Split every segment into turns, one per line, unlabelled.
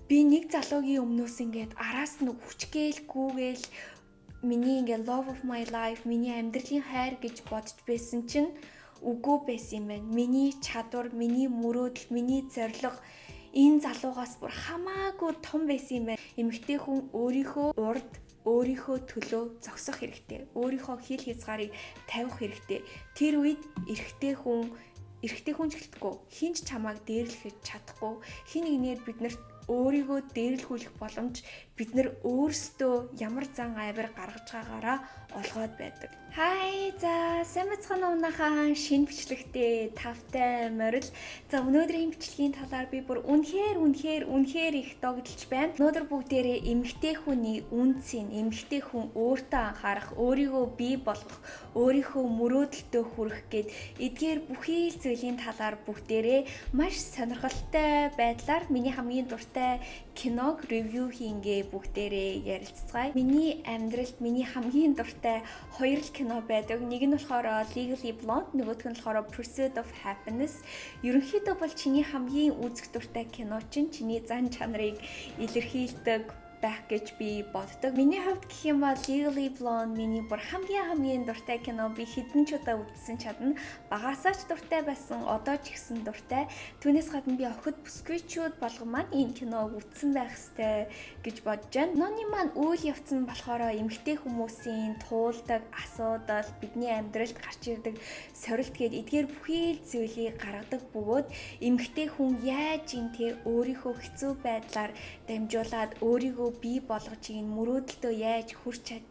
Би нэг залуугийн өмнөөс ингээд араас нь хүчгээл гүүгээл миний ингээд love of my life, миний амьдралын хайр гэж бодож байсан чинь үгүй байсан юм байна. Миний чадвар, миний мөрөөдөл, миний зорилго энэ залуугаас бүр хамаагүй том байсан юм байна. Эмэгтэй хүн өөрийнхөө урд өөрийнхөө төлөө зогсох хэрэгтэй. Өөрийнхөө хил хязгаарыг тавих хэрэгтэй. Тэр үед эрэгтэй хүн ч гэлтгүй хинч чамайг дээрлэхэж чадахгүй. Хин нэгнээр биднэрт өөрийгөө дээрлэхүүлэх боломж бид нар өөрсдөө ямар зан авир гаргаж байгаагаараа олгоод байдаг. Хай за сайн бацхан унахаа шинэ бичлэгтээ тавтай морил. За өнөөдрийн бичлэгийн талаар би бүр үнэхээр их догдолж байна. Өнөөдөр бүгдээрээ эмэгтэй хүний үнцийг, эмэгтэй хүн өөртөө анхаарах, өөрийгөө бий болгох, өөрийнхөө мөрөөдөлтөд хүрэх гээд эдгээр бүхий л зүйлийн талаар бүгдээрээ маш сонирхолтой байдлаар миний хамгийн дуртай киног ревю хийнгээ бүгдээрээ ярилцгаая. Миний амьдралд миний хамгийн дуртай хоёр л кино байдаг. Нэг нь болохоор Legally Blonde, нөгөөх нь болохоор Pursuit of Happiness. Ерөнхийдөө бол чиний хамгийн үзэх дуртай кино чинь чиний зан чанарыг илэрхийлдэг байх гэж би боддог. Миний хувьд гэх юм бол Legally Blonde миний бүр хамгийн дуртай кино. Би хэдэн ч удаа үзсэн чадна. Багасаа ч дуртай байсан, одоо ч ихсэн дуртай. Түүнээс гадна би охид бүсгүйчүүд болгон маань энэ киног үзсэн байх ёстой гэж бодож байна. Ноны маань үйл явц нь болохоор эмэгтэй хүмүүсийн туулдаг асуудал, бидний амьдралд гарч ирдэг сорилт гээд эдгээр бүхий л зүйлийг гаргадаг бөгөөд эмэгтэй хүн яаж ин тэ өөрийнхөө хэцүү байдлаар дамжуулаад өөрийгөө бий болгож ийн мөрөөдөлтөө яаж хүрч чадж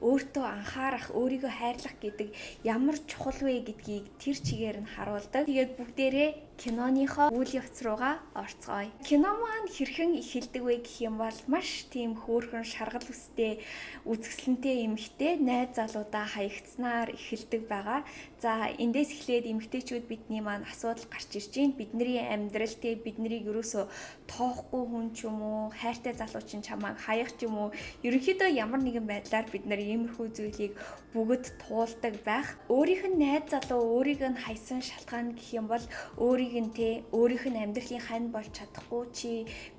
өөртөө анхаарах, өөрийгөө хайрлах гэдэг ямар чухал вэ гэдгийг тэр чигээр нь харуулдаг. Тэгээд бүгдээрээ киноныхоо үйл явц руугаа орцгоё. Кино маань хэрхэн эхэлдэг вэ гэх юм бол маш тийм хөөрхөн шаргал үстэй, үзэсгэлэнтэй эмэгтэй найз залуудаа хаягдсанаар эхэлдэг байгаа. За эндээс эхлээд эмэгтэйчүүд бидний маань асуудал гарч ирж байна. Бидний амьдрал те биднийг ерөөсөө тоохгүй хүн ч юм уу, хайртай залуу чинь чамайг хаях ч юм уу, ерөнхийдөө ямар нэгэн байдлаар бид нар иймэрхүү зүйлийг бүгд туулдаг байх. Өөрийнх нь найз залуу өөрийг нь хайсан шалтгаан гэх юм бол өөрийнх нь амьдралын хань болж чадахгүй чи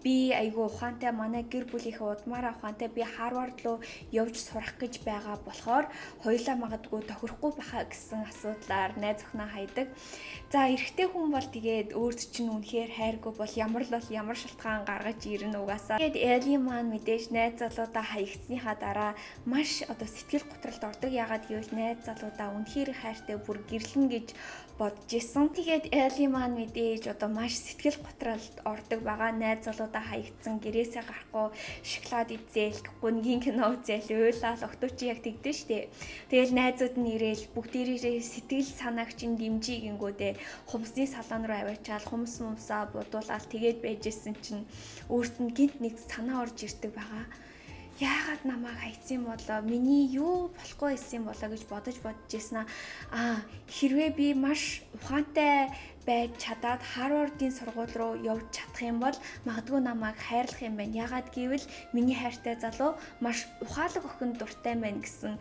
би айгүй ухаантай, манай гэр бүлийнхээ удмаараа ухаантай, би Харвард руу явж сурах гэж байгаа болохоор хоёулаа магадгүй тохирохгүй баха гэсэн асуудлаар найз охиноо хайдаг. За эрэгтэй хүн бол тэгээд өөрт чинь үнэхээр хайргүй бол ямар шалтгаан гаргаж ирнэ угаасаа. Тэгээд Элли маань мэдээж найз залуудаа хаягдсныхаа дараа маш сэтгэл готролд ордог. Ягаад гэвэл найз залуудаа үнэхээр хайртай бүр гэрлэн гэж бодож исэн. Тэгээд Элли маань мэдээж маш сэтгэл готролд ордог байгаа. Найз залуудаа хаягдсан, гэрээсээ гарахгүй, шоколад идэл, гүнгийн кино үзэл, уйлал, октоочи яг тэгдэж штэ. Тэгэл найзууд нь ирээл бүгдээрээ сэтгэл санааг чинь дэмжиж гингүүдээ хумсны салон руу аваачаал хумсаа будуулаад тэгээд байжсэн чинь өөрт нь гинт нэг санаа орж ирдэг байгаа. Яагаад намайг хайцсан болоо, миний юу болохгүй байсан болоо гэж бодож ирсэн. Хэрвээ би маш ухаантай байж чадаад Харвардын сургууль руу явж чадах юм бол магадгүй намайг хайрлах юм байна. Яагаад гэвэл миний хайртай залуу маш ухаалаг охин дуртай байна гэсэн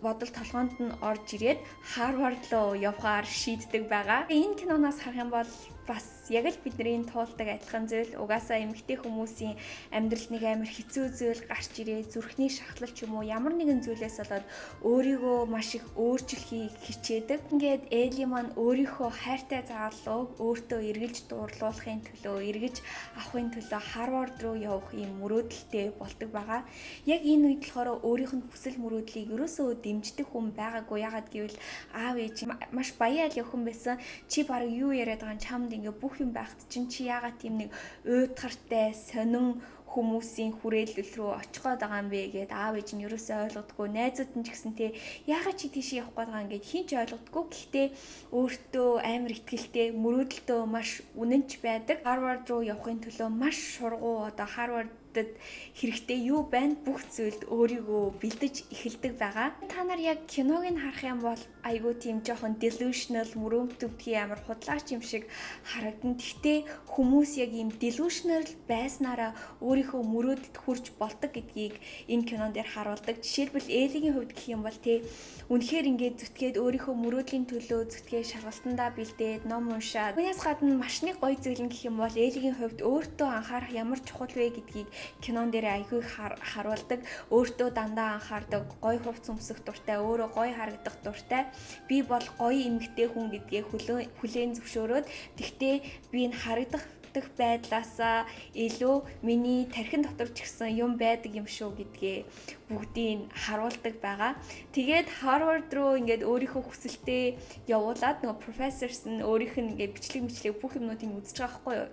бодол толгоонд нь орж ирээд Харвард руу явахаар шийддэг байгаа. Энэ киноноос харах юм бол бас яг л бидний туулдаг адилхан зүйл. Угаасаа эмэгтэй хүмүүсийн амьдрал нэг амар хэцүү зүйл гарч ирээ, зүрхний шахлал ч юм уу ямар нэгэн зүйлээс болоод өөрийгөө маш их өөрчлөхийг хичээдэг. Ингээд Элли маань өөрийнхөө хайртай залууг өөртөө эргэлж дуурлуулахын төлөө, эргэж авахын төлөө Харвард руу явах юм мөрөөдөлтэй болдог байгаа. Яг энэ үед болохоор өөрийнх нь хүсэл мөрөөдлийг ерөөсөө дэмждэг хүн байгаагүй. Ягаад гэвэл аав ээж маш баяа л охин байсан. Чи баг юу яриад байгаа чамд ингээ бүх юм байхад чинь чи яагаад тийм нэг уйдгартай сонин хүмүүсийн хүрээлэл рүү очих гээд байгаа юм бэ гэд аав ээж нь ерөөсөө ойлгодгүй. Найзууд нь ч гэсэн яагаад чи тийш явах гээд байгаа юм гэд хин ч ойлгодгүй. Гэхдээ өөртөө амар ихтгэлтэй, мөрөөдөлтөө маш үнэнч байдаг. Харвард руу явахын төлөө маш шургуу Харвард надад хэрэгтэй юу байна бүх зүйлд өөрийгөө бэлдэж эхэлдэг байгаа. Та нар яг киног нь харах юм бол айгүй тийм жоохон delusional мөрөөмтөвдгийн амар худлаач юм шиг харагдан. Гэхдээ хүмүүс яг ийм delusional байснараа өөрийнхөө мөрөөдөд хүрч болдог гэдгийг энэ кинон дээр харуулдаг. Жишээлбэл Элигийн хувьд гэх юм бол үнэхээр ингээд зүтгээд өөрийнхөө мөрөөдлийн төлөө зүтгээд шалгалтандаа бэлдээд ном уншаад. Үүнээс гадна маш нэг гоё зүйл нь гэх юм бол Элигийн хувьд өөртөө анхаарах ямар чухал вэ гэдгийг кинон дээр айгүй харуулдаг. Өөртөө дандаа анхаардаг, гоё хувцс өмсөх дуртай, өөрөө гоё харагдах дуртай. Би бол гоё эмэгтэй хүн гэдгээ хүлээн зөвшөөрөөд тэгтээ би энэ харагдах байдлаасаа илүү миний тархин дотор ч гэсэн юм байдаг юм шүү гэдгээ бүгдийг харуулдаг байгаа. Тэгээд Harvard руу ингээд өөрийнхөө хүсэлтэд явуулаад нөгөө professors нь өөрийнх нь ингээд бичлэг бүх юмнуудыг үзэж байгаа байхгүй юу.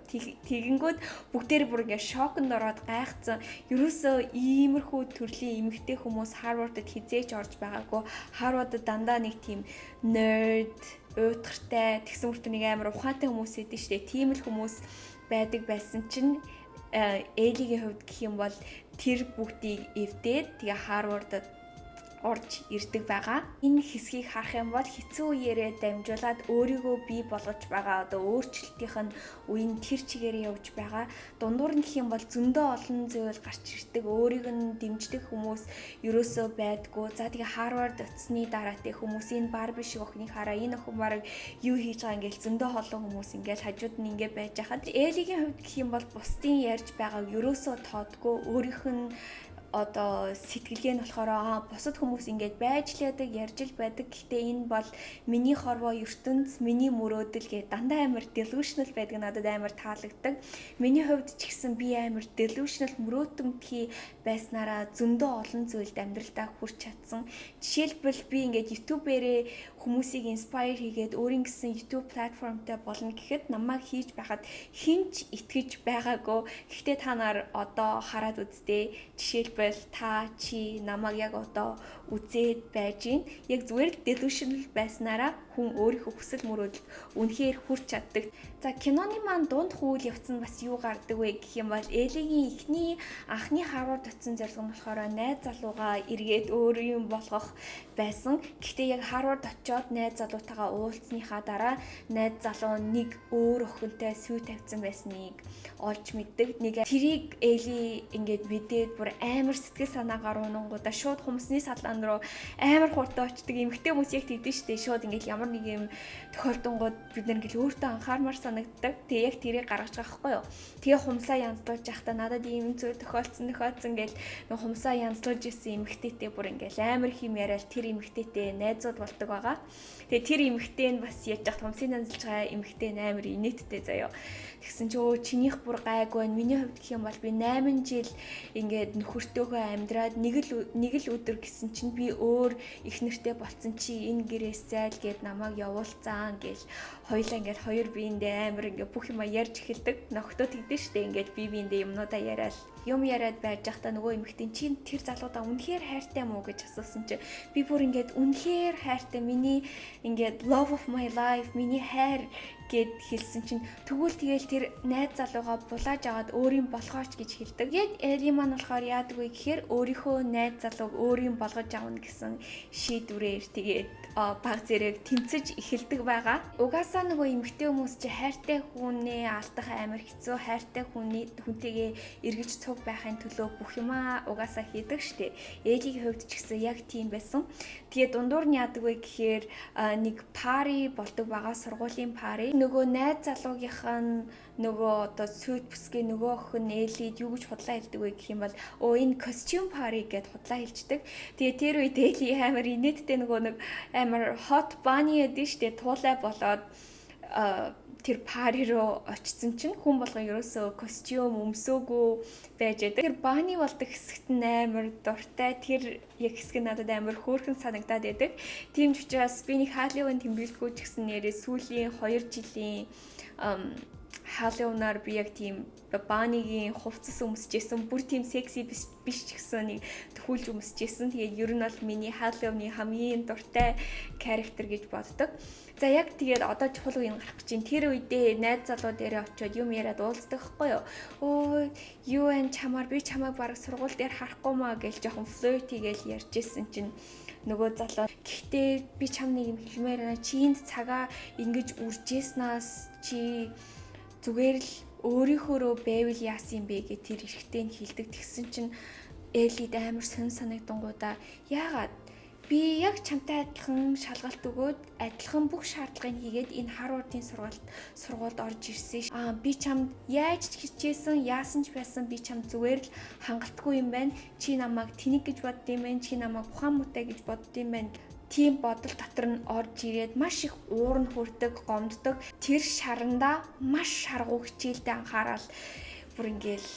Тэгэнгүүт бүгдээр бүр ингээд шоконд ороод гайхацсан. Ерөөсөө иймэрхүү төрлийн эмэгтэй хүмүүс Harvard-д хизээч орж байгаагүй. Harvard-д дандаа нэг тийм nerd уйтгартай тэгсэн мөртөө нэг амар ухаантай хүмүүс идэв штэ. Тийм л хүмүүс байдаг байсан чинь Элигийн хувьд гэх юм бол тэр бүгдийг эвдээд тэгээ Harvard-д орж ирдэг байгаа. Энэ хэсгийг харах юм бол хэцүү үеэрээ дамжуулаад өөрийгөө бий болгож байгаа одоо өөрчлөлтийнх нь үеийн тэр чигээрээ явж байгаа. Дундуур нь гэх юм бол зөндөө олон зүйл гарч ирдэг. Өөрийг нь дэмждэг хүмүүс ерөөсөө байдгүй. За тэгээ Harvard очсны дараа тэ хүмүүс энэ Барби шиг охиныг хараа энэ охин бараг юу хийж байгаа ингээл зөндөө олон хүмүүс ингээл хажууд нь ингээ байж хахад Элигийн хувьд гэх юм бол бусдын ярьж байгааг ерөөсөө тоодгүй. Өөрийнх нь одоо сэтгэлгээ нь болохоор бусад хүмүүс ингэж байж л яадаг ярьж л байдаг. Гэхдээ энэ бол миний хорвоо ертөнц, миний мөрөөдөл гэдэг дандаа амар delusional байдаг надад амар таалагддаг. Миний хувьд ч гэсэн би амар delusional мөрөөдөлтгий байснараа зөндөө олон зүйлд амьдралдаа хүрч чадсан. Жишээлбэл би ингэж YouTube-ээрээ хүмүүсийг inspire хийгээд өөрийн гэсэн YouTube платформтой болно гэхэд намайг хийж байхад хинч итгэж байгаагүй. Гэхдээ та нар одоо хараад үзтээ. Жишээлбэл та чи намайг яг одоо үзээд байж гин. Яг зүгээр delusional байснараа хүн өөрийнхөө хүсэл мөрөөдөлд үнэхээр хүрч чаддаг. За киноны маань дунд хууль явцсан бас юу гардаг вэ гэх юм бол Элигийн анхны Harvard очсон зорилго нь болохоор найз залуугаа эргээд өөр юм болгох байсан. Гэхдээ яг Harvard очиод найз залуутайгаа уулзсныхаа дараа найз залуу нэг өөр охинтой сүү тавьсан байсныг олж мэддэг. Нэг тэрийг Эли ингээд мэдээд бүр амар сэтгэл санаагаар унангуудаа шууд хүмүүсний салаан руу амар хурдан очдөг. Эмэгтэй хүмүүс яг тэгдэж штэ шууд ингээд ямар нэг юм тохиолдонгууд бид нар ингээд өөртөө анхаармаар санагддаг. Тэгээ яг тэрийг гаргаж байгаа хгүй юу. Тэгээ хумсаа янзлуулж явахдаа надад ийм зүйл тохиолдсон гэл нэг хумсаа янзлуулж исэн эмэгтэйтэй бүр ингээд амар хим яриад тэр эмэгтэйтэй найзууд болдог байгаа. Тэгээ тэр эмэгтэй нь бас яаж яхад хумсыг янзлж байгаа эмэгтэй амар инээдтэй заяа. Тэгсэн чи чинийх бүр гайгүй байна. Миний хувьд гэх юм бол би 8 жил ингээд нөхөртөөгөө амьдраад нэг л өдөр гэсэн чинь би өөр их нэртэй болцсон чи энэ гэрээс зайл гэд намайг явуулцаан гэл хоёлаа ингээд хоёр биендээ амар ингээд бүх юм ярьж эхэлдэг. Нөхдөө тэгдэж штэ ингээд биендээ юмнуудаа яриад байж байхдаа нөгөө эмэгтэй чинь тэр залуудаа үнэхээр хайртай мó гэж асуусан чи би бүр ингээд үнэхээр хайртай миний ингээд love of my life миний хайр гэд хэлсэн чинь тэгвэл тэгэл тэр найз залууга булааж аваад өөрийн болгооч гэж хэлдэг. Тэгээд Эли маань болохоор яадаг вэ гэхээр өөрийнхөө найз залууг өөрийн болгож авна гэсэн шийдвэрээр тэгээд баг зэрэг тэмцэж эхэлдэг байгаа. Угаасаа нөгөө эмэгтэй хүмүүс чи хайртай хүнээ алдах амар хэцүү, хайртай хүнтэйгээ эргэж цуг байхын төлөө бүх юмаа угаасаа хийдэг штэ. Элигийн хувьд ч гэсэн яг тийм байсан. Тэгээд дундуур нь яадаг вэ гэхээр нэг пари болдог байгаа, сургуулийн пари. Нөгөө найз залуугийнх нь нөгөө одоо сүйт бүсгийн нөгөө охин Элид юу гэж худлаа хэлдэг вэ гэх юм бол энэ костюм пари гэд худлаа хэлждэг. Тэгээ тэр үед Эли амар инээдтэй нөгөө нэг амар hot bunny гэдэг штэ туулай болоод тэр пари руу очсон чинь хүн болгон ерөөсөө костюм өмсөөгүй байж байдаг. Тэр bunny болдог хэсэгт амар дуртай. Тэр яг хэсэг нь надад амар хөөрхөн санагдаад байдаг. Тийм ч учраас би нэг Halloween тэмдэглэхгүй ч гэсэн нэрээ сүүлийн 2 жилийн Halloween-аар би яг тийм Bunny-гийн хувцас өмсөжсэн, бүр тийм секси биш ч гэсэн нэг төхүүлж өмсөжсэн. Тэгээд ер нь бол миний Halloween-ийн хамгийн дуртай character гэж боддог. За яг тэгээд одоо чухал үеийн гарах гэж байна. Тэр үедээ найз залуу дээрээ очиод юм яриад уулздаг байхгүй юу? Өө юу вэ чамаар, би чамайг бараг сургууль дээр харахгүй маа гэж жоохон flirty гэж ярьжсэн чинь нөгөө залуу гэхдээ би чам нэг юм хэлмээр байна. Чи энд цагаа ингэж үржсэнаас чи зүгээр л өөрийнхөөрөө байвал яасан юм бэ гэж тэр эрэгтэй нь хэлдэг. Тэгсэн чинь Эллид амар сон санагдангуудаа яагаад би яг чамтай адилхан шалгалт өгөөд адилхан бүх шаардлагыг хийгээд энэ Харвардын сургуульд орж ирсэн. Би чамд яаж ч хичээсэн, яасан ч байсан би чамд зүгээр л хангалтгүй юм байна. Чи намайг тэнэг гэж боддсон юм байна. Чи намайг ухаан муутай гэж боддсон юм байна. Тийм бодол дотор нь орж ирээд маш их уурн хүрдэг, гомддог. Тэр шарандаа маш шаргуу хичээлтэй анхаарал бүр ингээл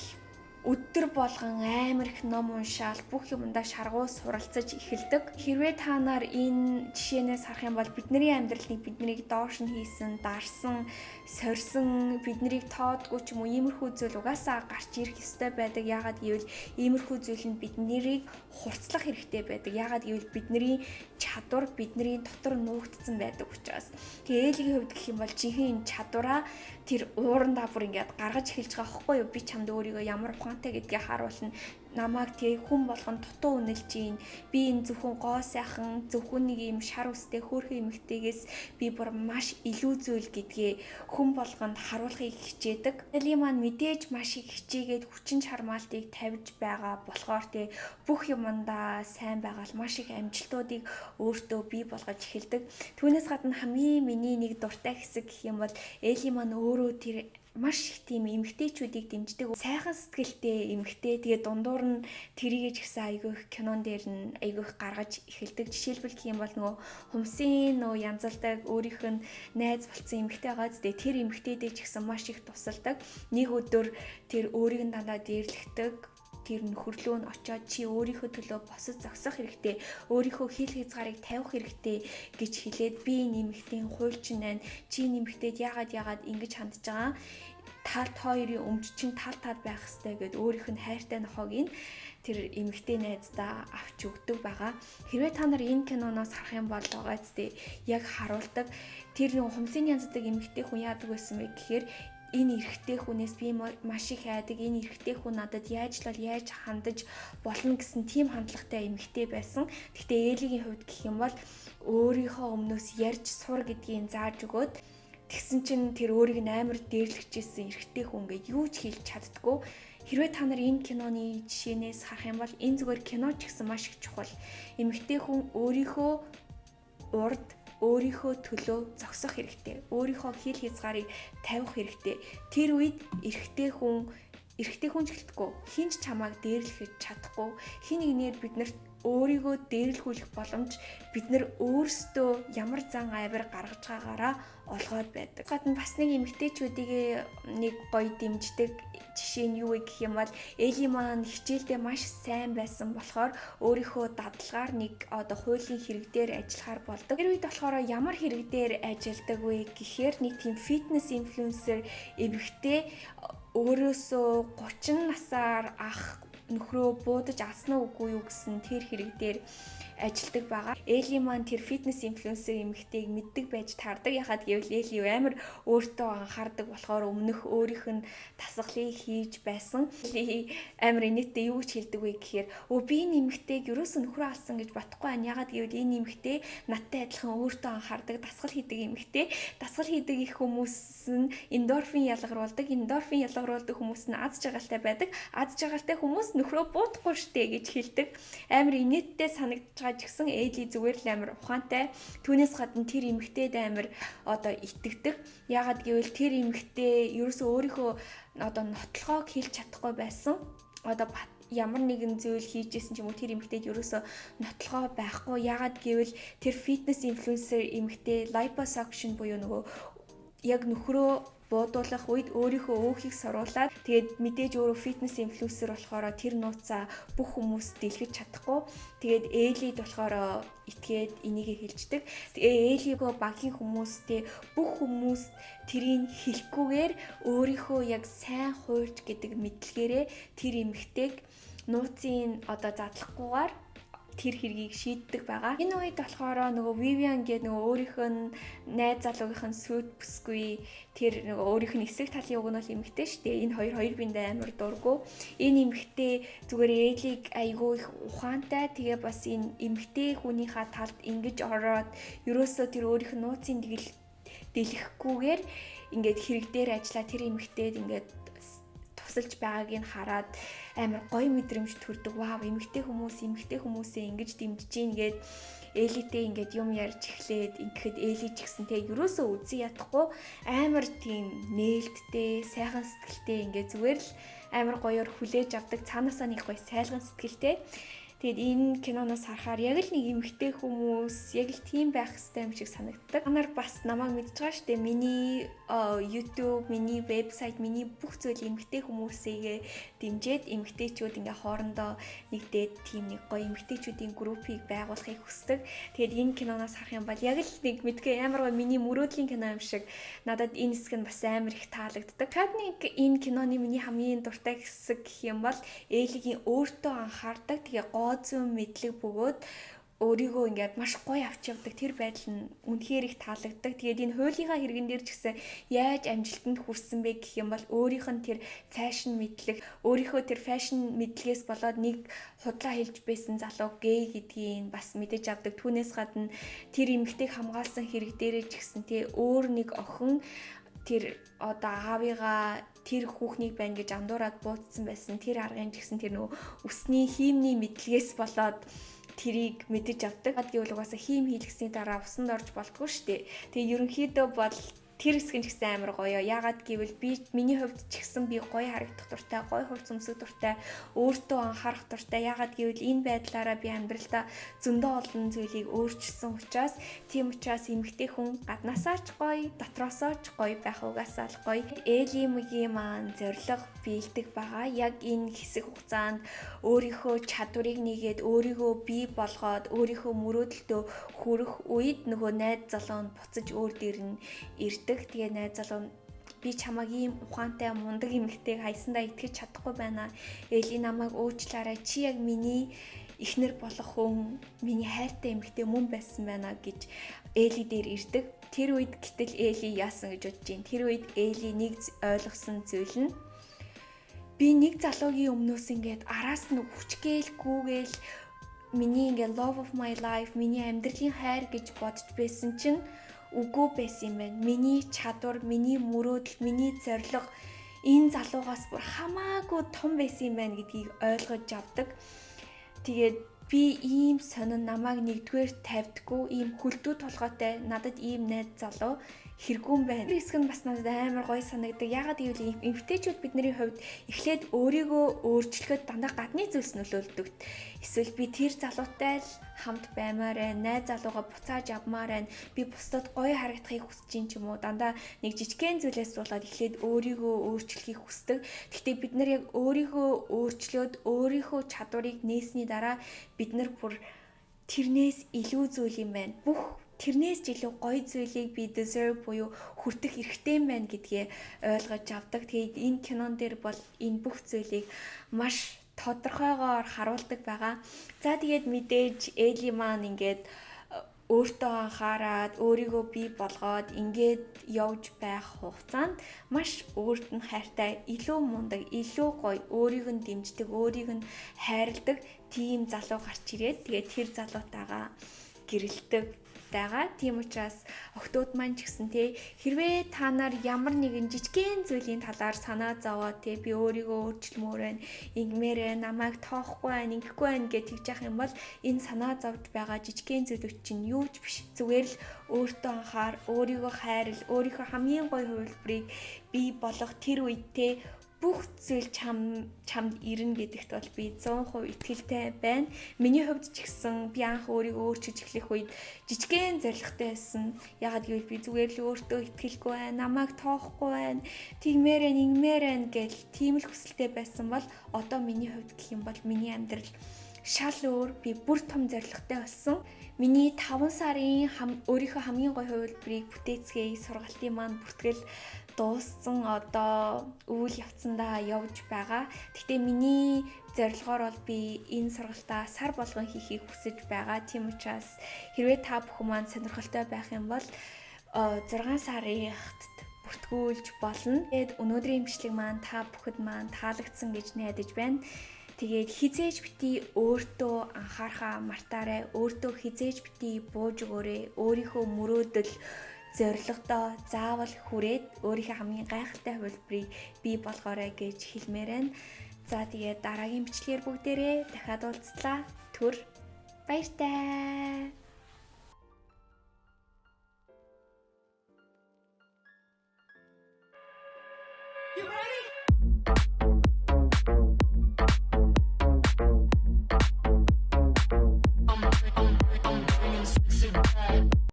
өдөр болгон амар их ном уншаал бүх юмдаа шаргуу суралцаж эхэлдэг. Хэрвээ та нар энэ жишээнээс харах юм бол бидний амьдралыг биднийг доош нь хийсэн, дарсан, сорьсон, биднийг тоодгүй ч юм уу иймэрхүү зүйл угаасаа гарч ирэх ёстой байдаг. Яагаад гэвэл иймэрхүү зүйл нь биднийг хурцлах хэрэгтэй байдаг. Яагаад гэвэл бидний чадвар бидний дотор нуугдсан байдаг учраас. Тэгээ Элигийн хувьд гэх юм бол жинхэнэ чадвараа тэр уурандаа бүр ингээд гаргаж эхэлж байгаа байхгүй юу? Би чамд өөрийгөө ямар ухаантай гэдгийг харуулна. Намайг тэг хүн болгон дутуу үнэлж гин. Би энэ зөвхөн гоо сайхан, зөвхөн нэг юм шар үстэй хөөрхөн эмэгтэйгээс би бүр маш илүү зүйл гэдгээ хүн болгонд харуулахыг хичээдэг. Эли маань мэдээж маш их хичээгээд хүчин чармаалтыг тавьж байгаа болохоор тэг бүх юмдаа сайн байгаал маш их амжилтуудыг өөртөө бий болгож эхэлдэг. Түүнээс гадна хамгийн миний нэг дуртай хэсэг гэх юм бол Эли маань өөрөө тэр маш их тийм эмгтээчүүдийг дэмждэг сайхан сэтгэлтэй эмгтээ. Тэгээ дундуур нь тэрийгэж гисэн айгүй их кинон дээр нь айгүй их гаргаж эхэлдэг. Жишээлбэл гэх юм бол нөгөө Humсын нөгөө янзалдаг өөрийнх нь найз болсон эмгтээ байгаа зү. Тэр эмгтээдээ ч гэсэн маш их тусалдаг. Нэг өдөр тэр өөрийг нь дандаа дээрлэгдэг. Тэр нөхөрлөө нь очиод чи өөрийнхөө төлөө босож зогсох хэрэгтэй, өөрийнхөө хил хязгаарыг тавих хэрэгтэй гэж хэлээд би нэмэгтийн хуульчин байна. Чи нэмэгтээд яагаад ингэж хандж байгаа? Тал хоёрын өмч чинь тал байх хэрэгтэй гэд өөрийнх нь хайртай нохоог нь тэр эмэгтэй найздаа авч өгдөг байгаа. Хэрвээ та нар энэ киноноос харах юм бол байгаадтэй яг харуулдаг. Тэр нэг Humсын янздаг эмэгтэй хүн яадаг байсан бэ гэхээр энэ эрэгтэй хүнээс би маш их айдаг. Энэ эрэгтэй хүн надад яаж хандаж болно гэсэн тийм хандлагатай эмэгтэй байсан. Гэхдээ Элигийн хувьд гэх юм бол өөрийнхөө өмнөөс ярьж сур гэдгийг зааж өгөөд тэгсэн чинь тэр өөрийг нь амар дээрлэгчээсэн эрэгтэй хүн гэж юу ч хэлж чаддгүй. Хэрвээ та нар энэ киноны жишээнээс харах юм бол энэ зүгээр кино ч гэсэн маш их чухал. Эмэгтэй хүн өөрийнхөө урд өөрийнхөө төлөө зогсох хэрэгтэй. Өөрийнхөө хил хязгаарыг тавих хэрэгтэй. Тэр үед эрэгтэй хүн ч гэлтгүй. Хинч чамайг дээрлэхэж чадахгүй. Хин нэгнээр биднэрт өөрийгөө дээрлэхүүлэх боломж бид нар өөрсдөө ямар зан авир гаргаж байгаагаараа олгоод байдаг. Гадна бас нэг эмэгтэйчүүдийг нэг гоё дэмждэг жишээ нь юу вэ гэх юм бол Эли маань хичээлдээ маш сайн байсан болохоор өөрийнхөө дадлагаар нэг одоо хуулийн хэрэг дээр ажиллахаар болдог. Тэр үед болохоор ямар хэрэг дээр ажилладаг вэ гэхээр нэг тийм фитнес инфлюенсер эмэгтэй өөрөөсөө 30 насаар ах нөхрөө буудаж алсан уугүй юу гэсэн тэр хэрэг дээр ажилдаг байгаа. Эли маань тэр фитнес инфлюенсер эмэгтэйг мэддэг байж таардаг. Яхад гэвэл Эли амар өөртөө анхаардаг болохоор өмнөх өөрийнх нь тасгалыг хийж байсан. Эли амар инээдтэй юу ч хэлдэг вэ гэхээр би энэ эмэгтэйг ерөөсөө нөхрөө алсан гэж бодохгүй байна. Ягаад гэвэл энэ эмэгтэй надтай адилхан өөртөө анхаардаг, дасгал хийдэг эмэгтэй. Дасгал хийдэг их хүмүүс нь эндорфин ялгаруулдаг. Эндорфин ялгаруулдаг хүмүүс нь аз жаргалтай байдаг. Аз жаргалтай хүмүүс нөхрөө буутахгүй штэ гэж хэлдэг. Амар инээдтэй санагдаж гэсэн Эли зүгээр л амар ухаантай. Түүнээс гадна тэр эмэгтэйд амар одоо итгэдэг. Яагаад гэвэл тэр эмэгтэй ерөөсөө өөрийнхөө одоо нотлохоог хэлж чадахгүй байсан. Одоо ямар нэгэн зүйл хийжсэн ч юм уу тэр эмэгтэйд ерөөсөө нотлохоо байхгүй. Яагаад гэвэл тэр фитнес инфлюенсер эмэгтэй liposuction буюу нөгөө яг нөхрөө буудуулах үед өөрийнхөө өөхийг соруулаад тэгээд мэдээж өөрөө фитнес инфлюенсер болохоор тэр нууцаа бүх хүмүүс дэлгэж чадахгүй. Тэгээд Элид болохоор итгээд энийг хэлждэг. Тэгээ Элигөө багийн хүмүүстэй бүх хүмүүс тэрийг хэлэхгүйгээр өөрийнхөө яг сайн хуурч гэдэг мэдлэгээрээ тэр эмэгтэйг нууцын одоо задлахгүйгээр тэр хэргийг шийддэг байгаа. Энэ үед болохоор нөгөө Vivian гэдэг нөгөө өөрийнх нь найз залуугийнх нь сүд бүсгүй тэр нөгөө өөрийнх нь эсрэг талын уг нь бол эмэгтэй шүү дээ. Энэ хоёр биендээ амар дургу. Энэ эмэгтэй зүгээр Элиг айгүй их ухаантай. Тэгээ бас энэ эмэгтэй хүнийхээ талд ингэж ороод ерөөсөө тэр өөрийнх нь нууцын дэлгэхгүйгээр ингээд хэрэг дээр ажиллаа тэр эмэгтэйд ингээд тусалж байгааг нь хараад амар гоё мэдрэмж төрдөг. Вау, эмэгтэй хүмүүсээ ингэж дэмжиж гин гээд Элитэй ингээд юм ярьж эхлээд ингэхэд Эли ч гэсэн тэг ерөөсөө үзэн ядахгүй амар тийм нээлттэй, сайхан сэтгэлтэй ингээд зүгээр л амар гоёор хүлээж авдаг. Цаанаасаа нэг гоё сайлган сэтгэлтэй. Тэгэд энэ киноноос харахаар яг л нэг эмэгтэй хүмүүс яг л тийм байх хэрэгтэй юм шиг санагддаг. Та нар бас намайг мэдж байгаа шүү дээ. Миний YouTube, миний вебсайт, миний бүх зүйл эмэгтэй хүмүүсээ дэмжиж эмэгтэйчүүд ингээ хоорондоо нэгдээд тийм нэг гоё эмэгтэйчүүдийн группийг байгуулахыг хүсдэг. Тэгэд энэ киноноос харах юм бол яг л нэг мэдгээ амар гоё миний мөрөөдлийн кино юм шиг надад энэ хэсэг нь бас амар их таалагддаг. Тэгэд нэг энэ киноны миний хамгийн дуртай хэсэг гэх юм бол Элигийн өөртөө анхаардаг. Тэгээ зүүн мэдлэг бөгөөд өөрийгөө ингээд маш гоё авч явдаг тэр байдал нь үнэхээр их таалагддаг. Тэгээд энэ хуулийнхаа хэрэгэн дээр ч гэсэн яаж амжилтанд хүрсэн бэ гэх юм бол өөрийнх нь тэр фэшн мэдлэг, өөрийнхөө тэр фэшн мэдлэгээс болоод нэг худлаа хэлж байсан залуу гей гэдгийг бас мэдэж авдаг. Түүнээс гадна тэр эмэгтэйг хамгаалсан хэрэг дээрээ ч гэсэн тий өөр нэг охин тэр одоо аавыгаа тэр хүүхнийг байна гэж андуураад буудсан байсан тэр аргын гэсэн тэр нөгөө үсний хиймний мэдлэгээс болоод тэрийг мэдэж авдаг. Гэвэл угаасаа хийм хийлгэсний дараа усанд орж болтгоо штэ. Тэгээ ерөнхийдөө бол тэр хэсэг нь ч гэсэн амар гоё. Яагаад гэвэл би миний хувьд ч гэсэн би гоё харагдах дуртай, гоё хувц өмсөх дуртай, өөртөө анхаарах дуртай. Яагаад гэвэл энэ байдлаараа би амьдралдаа зөндөө олон зүйлийг өөрчилсөн учраас тийм учраас эмэгтэй хүн гаднаасаа ч гоё, дотроосоо ч гоё байх угаасаа л гоё. Элимгийн маань зориг биелдэг байгаа. Яг энэ хэсэг хугацаанд өөрийнхөө чадварыг нэгээд өөрийгөө бий болгоод өөрийнхөө мөрөөдөлтөө хүрэх үед нөгөө найз залуу нь буцаж өөр дээр нь тэгээ найз залуу би чамайг ийм ухаантай мундаг эмэгтэйг хайсандаа итгэж чадахгүй байна. Эли намайг уучлаарай. Чи яг миний эхнэр болох хүн, миний хайртай эмэгтэй мөн байсан байна гэж Эли дээр ирдэг. Тэр үед гэтэл Эли яасан гэж бодож байна. Тэр үед Эли нэг ойлгосон зүйл нь би нэг залуугийн өмнөөс ингээд араас нь хүчгээлгүйгээл миний ингээд love of my life, миний амьдралын хайр гэж бодож байсан чинь үгүй байсан юм байна. Миний чадвар, миний мөрөөдөл, миний зорилго энэ залуугаас бүр хамаагүй том байсан юм байна гэдгийг ойлгож авдаг. Тэгээд би ийм сонин намайг нэгдүгээр тавьдаггүй, ийм хөлдөө толгойтой надад ийм найз залуу хэрэггүй байна. Тэр хэсэг нь бас надад амар гоё санагддаг. Ягаад гэвэл эмэгтэйчүүд бидний хувьд эхлээд өөрийгөө өөрчлөхөд дандаа гадны зүйлс нөлөөлдөг. Эсвэл би тэр залуутай л хамт баймаар байна, найз залуугаа буцааж авмаар байна, би бусдад гоё харагдахыг хүсэж юм ч юм уу. Дандаа нэг жижигхэн зүйлээс болоод эхлээд өөрийгөө өөрчлөхийг хүсдэг. Гэхдээ бид нар яг өөрийгөө өөрчлөөд өөрийнхөө чадварыг нээсний дараа бид нар бүр тэрнээс илүү зүйл юм байна. Бүх тэрнээс ч илүү гоё зүйлийг би deserve буюу хүртэх эрхтэй юм байна гэдгээ ойлгож авдаг. Тэгээд энэ кинон дээр бол энэ бүх зүйлийг маш тодорхойгоор харуулдаг байгаа. За тэгээд мэдээж Эли маань ингээд өөртөө анхаарад өөрийгөө бий болгоод ингээд явж байх хугацаанд маш өөрт нь хайртай, илүү мундаг, илүү гоё, өөрийг нь дэмждэг, өөрийг нь хайрладаг тийм залуу гарч ирээд тэгээд тэр залуутайгаа гэрэлдэг байгаа. Тийм учраас охтууд маань ч гэсэн хэрвээ та нар ямар нэгэн жижигхэн зүйлийн талаар санаа зовоод би өөрийгөө өөрчлөмөр байна, ингэмээр байна, намайг тоохгүй байна, ингэхгүй байна гэж тэгж яах юм бол энэ санаа зовж байгаа жижигхэн зүйлүүд чинь юу ч биш. Зүгээр л өөртөө анхаар, өөрийгөө хайрл, өөрийнхөө хамгийн гоё хувилбарыг бий болгох тэр үед бүх зүйл чамд ирнэ гэдэгт бол би 100% итгэлтэй байна. Миний хувьд ч гэсэн би анх өөрийгөө өөрчилж эхлэх үед жижигхэн зоригтой байсан. Ягаад гэвэл би зүгээр л өөртөө итгэлгүй байна, намайг тоохгүй байна, тэгмээрэн ингэмээрэн гэл тийм л хүсэлтэй байсан бол одоо миний хувьд гэх юм бол миний амьдрал шал өөр, би бүр том зоригтой болсон. Миний 5 сарын өөрийнхөө хамгийн гоё хувилбарыг бүтээцгээе сургалтын маань бүртгэл дууссан, одоо үйл явцсандаа явж байгаа. Гэхдээ миний зорилгоор бол би энэ сургалтаа сар болгон хийхийг хүсэж байгаа. Тийм учраас хэрвээ та бүхэн маань сонирхолтой байх юм бол 6 сарын бүртгүүлж болно. Тэгээд өнөөдрийн имчилэг маань та бүхэд маань таалагдсан гэж найдаж байна. Тэгээд хизээж бити өөртөө анхаарахаа мартаарай. Өөртөө хизээж бити бууж өгөөрэй. Өөрийнхөө мөрөөдөл зорилгодоо заавал хүрээд өөрийнхөө хамгийн гайхалтай хувилбарыг бий болгоорой гэж хэлмээр байна. За тэгээд дараагийн бичлэгээр бүгдээрээ дахиад уулзлаа. Түр баяртай.